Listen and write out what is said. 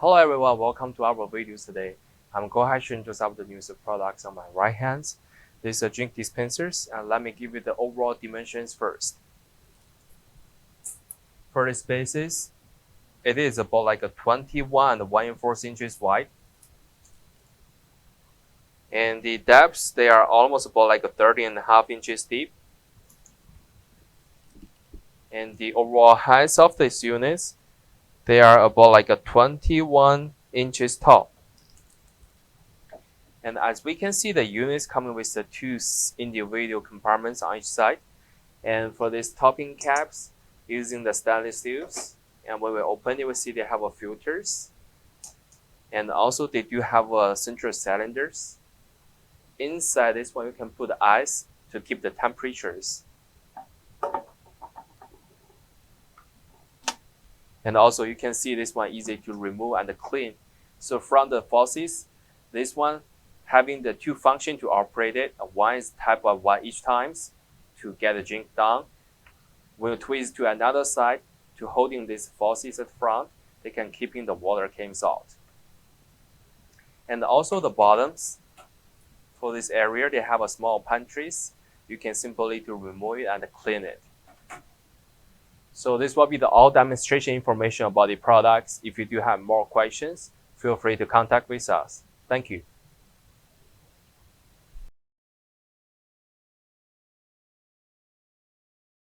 Hello everyone, welcome to our videos today. I'm going to introduce the new products on my right hand. These are drink dispensers, and let me give you the overall dimensions first. For the spaces, it is about like a 21 and 1/4 inches wide. And the depths, they are almost about like a 30.5 inches deep. And the overall height of these units, they are about like a 21 inches tall. And as we can see, the units coming with the two individual compartments on each side. And for these topping caps, using the stainless steels. And when we open it, we see they have a filters. And also they do have a central cylinders. Inside this one, you can put ice to keep the temperatures. And also you can see this one easy to remove and clean. So from the faucets, this one having the two functions to operate it. One is type of one each times to get the drink down. When you twist to another side to holding this faucets at the front, they can keeping the water comes out. And also the bottoms for this area, they have a small pantries. You can simply to remove it and clean it. So this will be the all demonstration information about the products. If you do have more questions, feel free to contact with us. Thank you.